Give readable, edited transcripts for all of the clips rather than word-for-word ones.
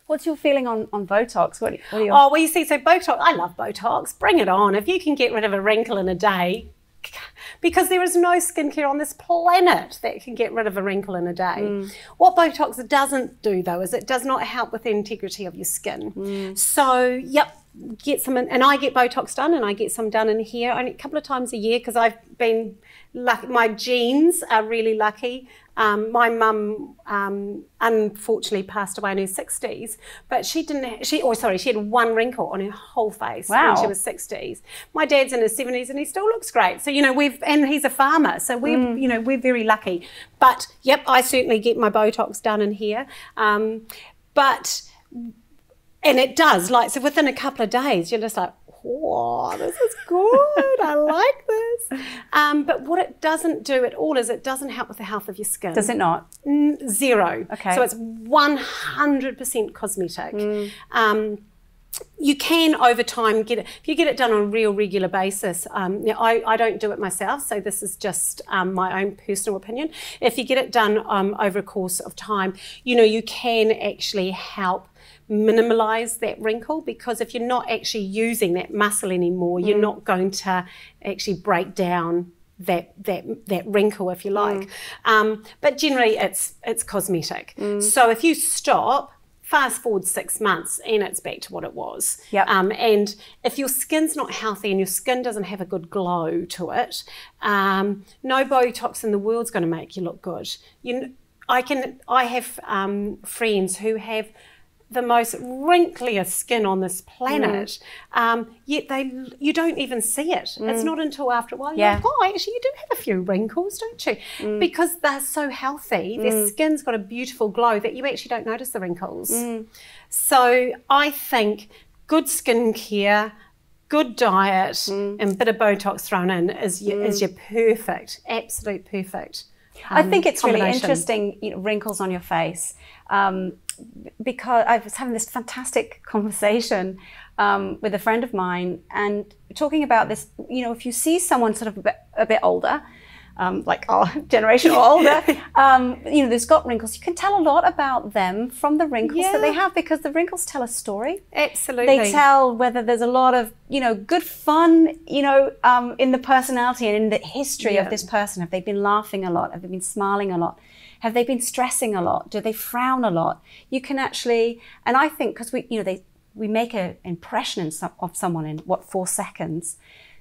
What's your feeling on Botox? What are your... Oh, well, you see, so Botox, I love Botox. Bring it on. If you can get rid of a wrinkle in a day, because there is no skincare on this planet that can get rid of a wrinkle in a day. What Botox doesn't do, though, is it does not help with the integrity of your skin. So, yep, get some, and I get Botox done, and I get some done in here only a couple of times a year, because I've been lucky. My genes are really lucky. My mum unfortunately passed away in her 60s, but she had one wrinkle on her whole face when she was 60s. My dad's in his 70s and he still looks great. So, you know, and he's a farmer, so we're very lucky. But yep, I certainly get my Botox done in here. And it does, like, so within a couple of days, you're just like, whoa, this is good, I like this. But what it doesn't do at all is it doesn't help with the health of your skin. Does it not? Zero. Okay. So it's 100% cosmetic. You can, over time, get it, if you get it done on a real regular basis. I don't do it myself, so this is just my own personal opinion. If you get it done over a course of time, you know, you can actually help minimize that wrinkle, because if you're not actually using that muscle anymore, you're not going to actually break down that wrinkle, if you like. But generally it's cosmetic. So if you stop, fast forward 6 months and it's back to what it was. And if your skin's not healthy and your skin doesn't have a good glow to it, no Botox in the world's going to make you look good. I have friends who have the most wrinkliest skin on this planet, yet you don't even see it. It's not until after a while you're like, oh, actually you do have a few wrinkles, don't you? Because they're so healthy, their skin's got a beautiful glow that you actually don't notice the wrinkles. So I think good skincare, good diet, and a bit of Botox thrown in is your perfect, absolute perfect I think it's really interesting, you know, wrinkles on your face. Because I was having this fantastic conversation with a friend of mine and talking about this, you know, if you see someone sort of a bit older, like our generation or older, you know, there's got wrinkles, you can tell a lot about them from the wrinkles that they have, because the wrinkles tell a story. Absolutely. They tell whether there's a lot of, you know, good fun, you know, in the personality and in the history of this person. Have they been laughing a lot? Have they been smiling a lot? Have they been stressing a lot? Do they frown a lot? You can actually, and I think because we make an impression of someone in 4 seconds.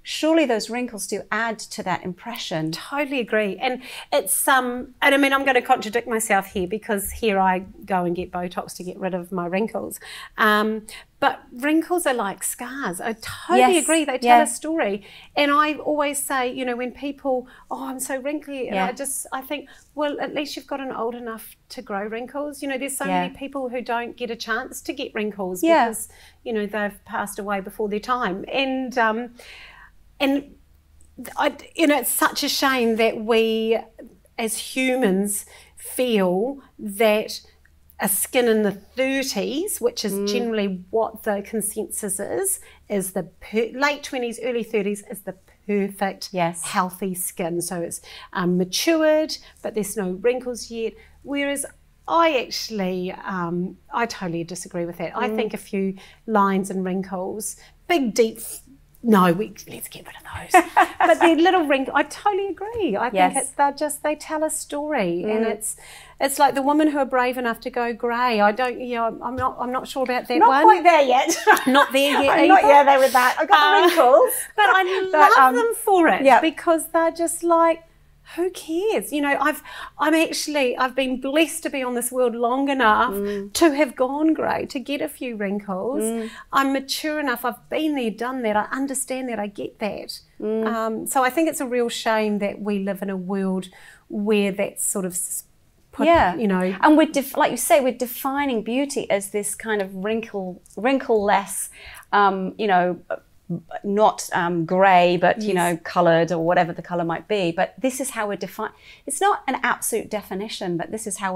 Surely those wrinkles do add to that impression. Totally agree. And it's and I mean, I'm going to contradict myself here, because here I go and get Botox to get rid of my wrinkles. But wrinkles are like scars. I totally agree. They tell a story. And I always say, you know, when people, oh, I'm so wrinkly, and I think, well, at least you've gotten old enough to grow wrinkles. You know, there's so many people who don't get a chance to get wrinkles because, you know, they've passed away before their time. And you know, it's such a shame that we as humans feel that a skin in the 30s, which is generally what the consensus is the late 20s, early 30s is the perfect healthy skin. So it's matured, but there's no wrinkles yet. Whereas I actually, I totally disagree with that. I think a few lines and wrinkles, big, deep, let's get rid of those. But the little wrinkle, I totally agree. I think they tell a story, and it's like the women who are brave enough to go grey. I'm not sure about that one. Not quite there yet. Not there yet. I'm not there with that. I've got the wrinkles, but I love them for it because they're just like, who cares? You know, I've been blessed to be on this world long enough to have gone grey, to get a few wrinkles. I'm mature enough. I've been there, done that. I understand that. I get that. So I think it's a real shame that we live in a world where that's sort of put, you know. And like you say, we're defining beauty as this kind of wrinkle-less, you know, not grey, but you know, coloured or whatever the colour might be. But this is how we're defined. It's not an absolute definition, but this is how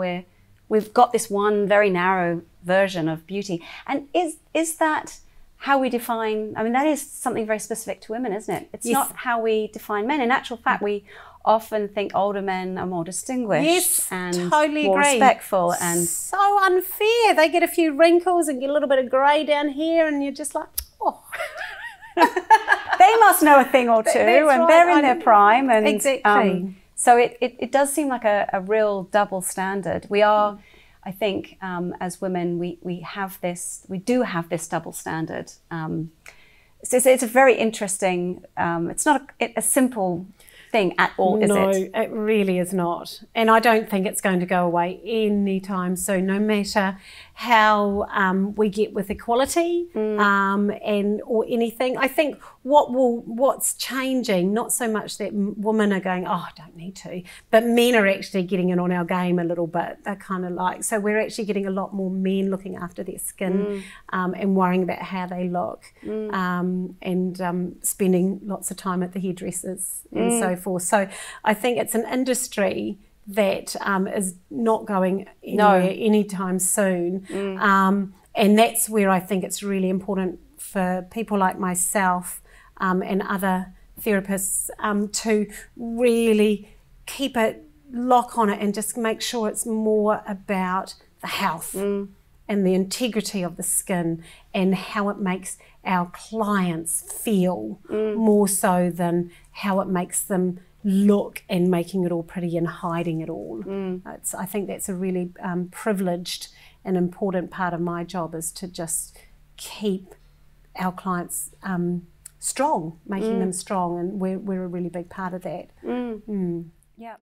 we've got this one very narrow version of beauty. And is that how we define? I mean, that is something very specific to women, isn't it? It's not how we define men. In actual fact, we often think older men are more distinguished. Yes, and totally more agree. Respectful and so unfair. They get a few wrinkles and get a little bit of grey down here, and you're just like, oh. They must know a thing or two, and they're in their prime. And exactly. So it does seem like a real double standard. We are, I think, as women, we do have this double standard. So it's a very interesting. It's not a simple thing at all, is it? No, it really is not. And I don't think it's going to go away anytime soon, no matter how we get with equality or anything. I think what's changing, not so much that women are going, oh, I don't need to, but men are actually getting in on our game a little bit. They're kind of like, so we're actually getting a lot more men looking after their skin and worrying about how they look and spending lots of time at the hairdressers and so forth. So I think it's an industry that is not going anywhere anytime soon. And that's where I think it's really important for people like myself and other therapists to really keep a lock on it and just make sure it's more about the health and the integrity of the skin and how it makes our clients feel more so than how it makes them look and making it all pretty and hiding it all. I think that's a really privileged and important part of my job, is to just keep our clients strong, making them strong, and we're a really big part of that. Yeah.